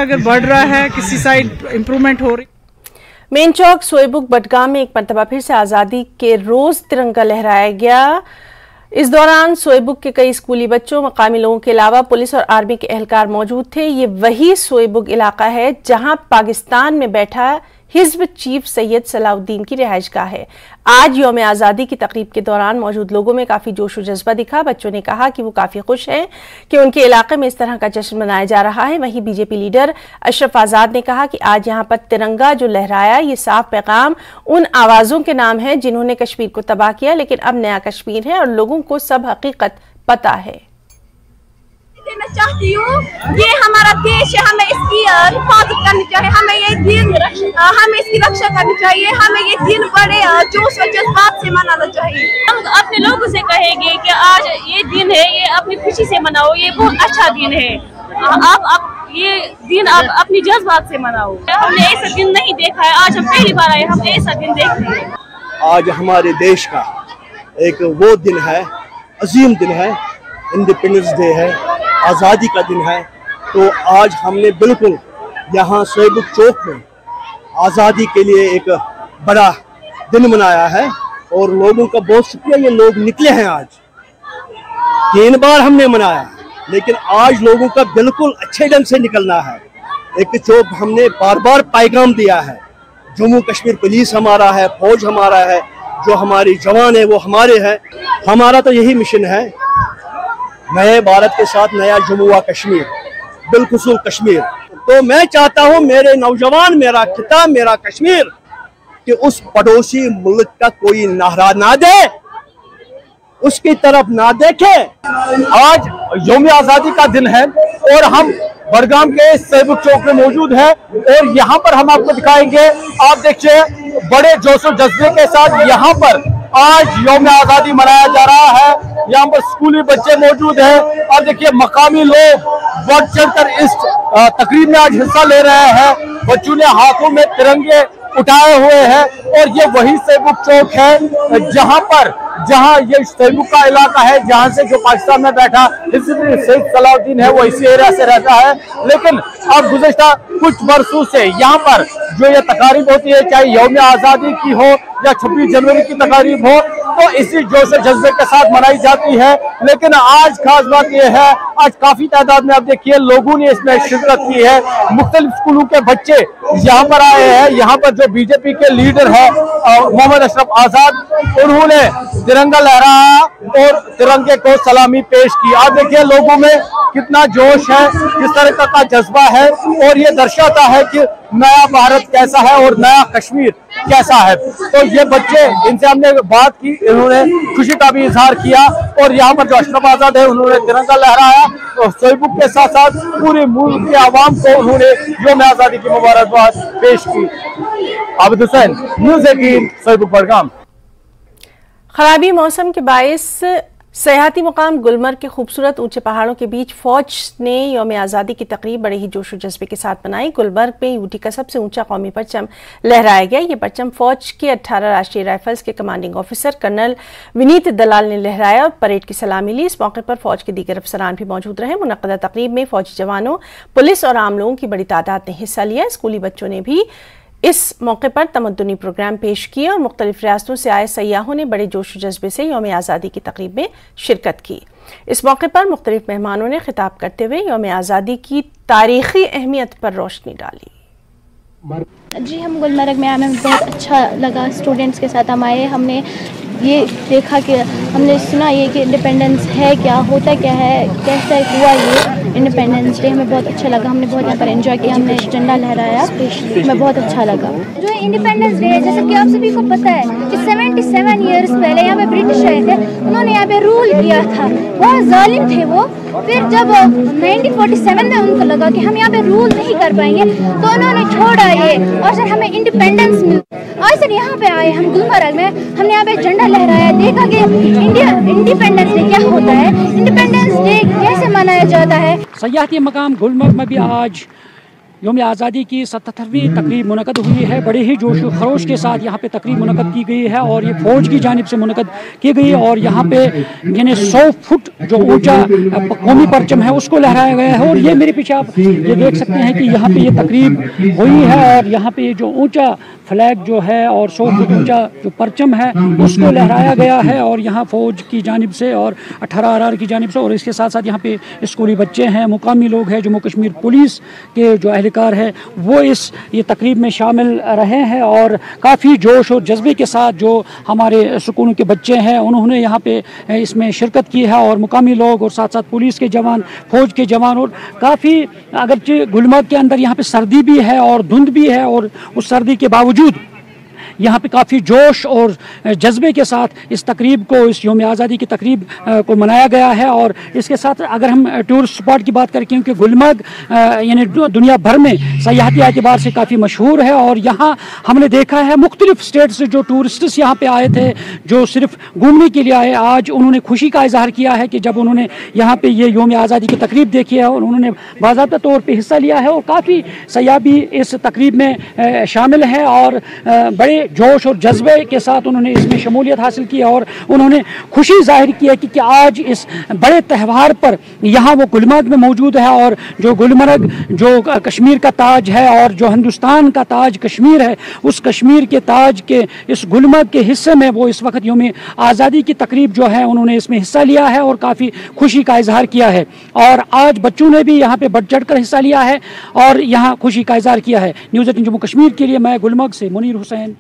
अगर बढ़ रहा है, किसी साइड इम्प्रूवमेंट हो रही। मेन चौक सोईबुक बडगाम में एक मरतबा फिर से आज़ादी के रोज़ तिरंगा लहराया गया। इस दौरान सोईबुक के कई स्कूली बच्चों, मकामी लोगों के अलावा पुलिस और आर्मी के एहलकार मौजूद थे। ये वही सोईबुक इलाका है जहां पाकिस्तान में बैठा हिज़्ब चीफ सैयद सलाउद्दीन की रिहाइशगाह है। आज यौम आज़ादी की तकरीब के दौरान मौजूद लोगों में काफ़ी जोश और जज्बा दिखा। बच्चों ने कहा कि वो काफ़ी खुश हैं कि उनके इलाके में इस तरह का जश्न मनाया जा रहा है। वहीं बीजेपी लीडर अशरफ आज़ाद ने कहा कि आज यहाँ पर तिरंगा जो लहराया, ये साफ पैगाम उन आवाज़ों के नाम है जिन्होंने कश्मीर को तबाह किया, लेकिन अब नया कश्मीर है और लोगों को सब हकीकत पता है। मैं चाहती हूँ ये हमारा देश है, हमें इसकी हिफाजत करनी चाहिए, हमें ये दिन हमें इसकी रक्षा करनी चाहिए, हमें ये दिन बड़े जोश और जज्बात से मनाना चाहिए। हम अपने लोगों से कहेंगे कि आज ये दिन है, ये अपनी खुशी से मनाओ, ये बहुत अच्छा दिन है। आप ये दिन आप अपनी जज्बात से मनाओ। हमने ऐसा दिन नहीं देखा है, आज हम पहली बार आए, हम ऐसा दिन देख रहे हैं। आज हमारे देश का एक वो दिन है, अजीम दिन है, इंडिपेंडेंस डे है, आज़ादी का दिन है। तो आज हमने बिल्कुल यहाँ सोईबुक चौक में आज़ादी के लिए एक बड़ा दिन मनाया है और लोगों का बहुत शुक्रिया, ये लोग निकले हैं। आज 3 बार हमने मनाया, लेकिन आज लोगों का बिल्कुल अच्छे ढंग से निकलना है। एक चौक हमने बार बार पैगाम दिया है, जम्मू कश्मीर पुलिस हमारा है, फौज हमारा है, जो हमारी जवान है वो हमारे हैं। हमारा तो यही मिशन है, नए भारत के साथ नया जम्मू व कश्मीर, बिलखुसूस कश्मीर। तो मैं चाहता हूं मेरे नौजवान, मेरा खिताब, मेरा कश्मीर, कि उस पड़ोसी मुल्क का कोई नारा ना दे, उसकी तरफ ना देखे। आज यौम आज़ादी का दिन है और हम बडगाम के सोईबुक चौक में मौजूद है और यहाँ पर हम आपको दिखाएंगे। आप देखिए बड़े जोश और जज्बे के साथ यहाँ पर आज यौम आज़ादी मनाया जा रहा है। यहाँ पर स्कूली बच्चे मौजूद हैं और देखिए मकामी लोग बढ़ चढ़कर इस तकरीब में आज हिस्सा ले रहे हैं। बच्चों ने हाथों में तिरंगे उठाए हुए हैं और ये वही सोईबुक चौक है जहाँ ये सोईबुक का इलाका है, जहाँ से जो पाकिस्तान में बैठा हिज़्ब सैयद सलाउद्दीन है वो इसी एरिया से रहता है। लेकिन अब गुज़श्ता कुछ बरसों से यहाँ पर जो ये तकारीब होती है, चाहे यौम आज़ादी की हो या 26 जनवरी की तकारीब हो, तो इसी जोश जज्बे के साथ मनाई जाती है। लेकिन आज खास बात यह है, आज काफी तादाद में आप देखिए लोगों ने इसमें शिरकत की है। मुख्तलिफ स्कूलों के बच्चे यहाँ पर आए हैं। यहाँ पर जो बीजेपी के लीडर है मोहम्मद अशरफ आज़ाद, उन्होंने तिरंगा लहराया और तिरंगे को सलामी पेश की। आप देखिए लोगों में कितना जोश है, किस तरह का जज्बा है और ये दर्शाता है कि नया भारत कैसा है और नया कश्मीर कैसा है। तो ये बच्चे, इनसे हमने बात की, इन्होंने खुशी का भी इजहार किया और यहाँ पर जो अशरफ आज़ाद है उन्होंने तिरंगा लहराया और सोईबुक के साथ साथ पूरे मुल्क के आवाम को उन्होंने यौम आज़ादी की मुबारकबाद पेश की। आबिद हुसैन, न्यूज़ 18, सोईबुक बडगाम। खराबी मौसम के बायस सयाहती मुकाम गुलमर्ग के खूबसूरत ऊंचे पहाड़ों के बीच फौज ने यौम आज़ादी की तकरीब बड़े ही जोश और जज्बे के साथ मनाई। गुलमर्ग में यूटी का सबसे ऊंचा कौमी परचम लहराया गया। ये परचम फौज के 18 राष्ट्रीय राइफल्स के कमांडिंग ऑफिसर कर्नल विनीत दलाल ने लहराया और परेड की सलामी ली। इस मौके पर फौज के दीगर अफसरान भी मौजूद रहे। मुनक्कदा तकरीब में फौजी जवानों, पुलिस और आम लोगों की बड़ी तादाद ने हिस्सा लिया। स्कूली बच्चों ने भी इस मौके पर तमद्दुनी प्रोग्राम पेश किए और मुख्तलिफ रियासतों से आए सयाहों ने बड़े जोश जज्बे से यौम आज़ादी की तकरीब में शिरकत की। इस मौके पर मुख्तलिफ मेहमानों ने खिताब करते हुए यौम आज़ादी की तारीखी अहमियत पर रोशनी डाली। जी, हम गुलमर्ग में हमें बहुत अच्छा लगा। स्टूडेंट्स के साथ हम आए, हमने ये देखा कि हमने सुना ये कि इंडिपेंडेंस है क्या, होता क्या है, कैसे हुआ ये इंडिपेंडेंस डे। हमें बहुत अच्छा लगा, हमने बहुत यहाँ पर एंजॉय किया, हमने झंडा लहराया, हमें बहुत अच्छा लगा। जो इंडिपेंडेंस डे है, जैसे कि आप सभी को पता है कि 77 ईयर्स पहले यहाँ पे ब्रिटिश आए थे, उन्होंने यहाँ पे रूल किया था, बहुत जालिम थे वो। फिर जब 1947 में उनको लगा कि हम यहाँ पे रूल नहीं कर पाएंगे, तो उन्होंने छोड़ा ये और सर हमें इंडिपेंडेंस मिला। आज सर यहाँ पे आए हम गुलमर्ग में, हमने यहाँ पे झंडा लहराया, देखा कि इंडिपेंडेंस डे क्या होता है, इंडिपेंडेंस डे कैसे मनाया जाता है। सयाहती मकाम गुलमर्ग में भी आज यौम आज़ादी की 77वीं तकरीब मुनक़द हुई है। बड़े ही जोश व खरोश के साथ यहाँ पे तकरीब मुनक़द की गई है और ये फ़ौज की जानिब से मुनक़द की गई और यहाँ पे यानी 100 फुट जो ऊंचा कौमी परचम है उसको लहराया गया है। और ये मेरे पीछे आप ये देख सकते हैं कि यहाँ पे ये तकरीब हुई है और यहाँ पे जो ऊंचा फ्लैग जो है और 100 फुट ऊंचा जो परचम है उसको लहराया गया है और यहाँ फ़ौज की जानिब से और 18 RR की जानिब से। और इसके साथ साथ यहाँ पे स्कूली बच्चे हैं, मुकामी लोग हैं, जम्मू कश्मीर पुलिस के जो अहलकार है वो ये तकरीब में शामिल रहे हैं और काफ़ी जोश और जज्बे के साथ जो हमारे स्कूलों के बच्चे हैं उन्होंने यहाँ पे इसमें शिरकत की है। और मुकामी लोग और साथ साथ पुलिस के जवान, फ़ौज के जवान, और काफ़ी अगरचे गुलमर्ग के अंदर यहाँ पे सर्दी भी है और धुंध भी है और उस सर्दी के बावजूद यहाँ पे काफ़ी जोश और जज्बे के साथ इस तकरीब को, इस यौम आज़ादी की तकरीब को मनाया गया है। और इसके साथ अगर हम टूरिस्ट स्पॉट की बात करें, क्योंकि गुलमर्ग यानी दुनिया भर में सयाहती एतबार से काफ़ी मशहूर है और यहाँ हमने देखा है मुख्तलिफ स्टेट से जो टूरिस्ट्स यहाँ पे आए थे, जो सिर्फ घूमने के लिए आए, आज उन्होंने खुशी का इजहार किया है कि जब उन्होंने यहाँ पे ये यौम आज़ादी की तकरीब देखी है और उन्होंने बाज़ाब्ता तौर पर हिस्सा लिया है। और काफ़ी सयाह भी इस तकरीब में शामिल हैं और बड़े जोश और जज्बे के साथ उन्होंने इसमें शमूलियत हासिल की और उन्होंने खुशी जाहिर की है कि आज इस बड़े त्यौहार पर यहाँ वो गुलमर्ग में मौजूद है। और जो गुलमर्ग जो कश्मीर का ताज है और जो हिंदुस्तान का ताज कश्मीर है, उस कश्मीर के ताज के इस गुलमर्ग के हिस्से में वो इस वक्त यौम आज़ादी की तकरीब जो है उन्होंने इसमें हिस्सा लिया है और काफ़ी खुशी का इजहार किया है। और आज बच्चों ने भी यहाँ पे बढ़ चढ़ कर हिस्सा लिया है और यहाँ खुशी का इजहार किया है। न्यूज़ 18 जम्मू कश्मीर के लिए मैं गुलमर्ग से मुनीर हुसैन।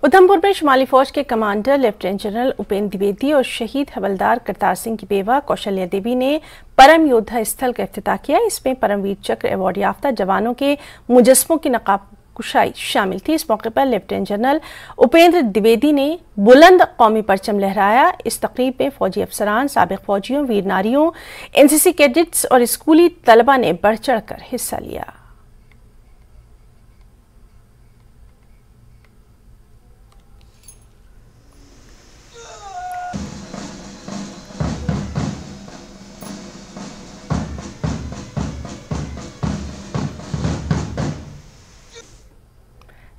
उधमपुर में शुमाली फौज के commander lieutenant general Upendra Dwivedi और शहीद हवलदार करतार सिंह की बेवा कौशल्या देवी ने परम योद्धा स्थल का इफ्तिताह किया। इसमें परमवीर चक्र अवार्ड याफ्ता जवानों के मुजस्मों की नकाब कुशाई शामिल थी। इस मौके पर लेफ्टिनेंट जनरल उपेंद्र द्विवेदी ने बुलंद कौमी परचम लहराया। इस तकरीब में फौजी अफसरान, साबिक फौजियों, वीर नारियों, NCC कैडेट्स और स्कूली तलबा ने बढ़ चढ़ कर हिस्सा लिया।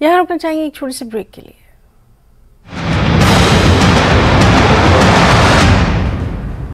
यहाँ रुकना चाहेंगे एक छोटे से ब्रेक के लिए।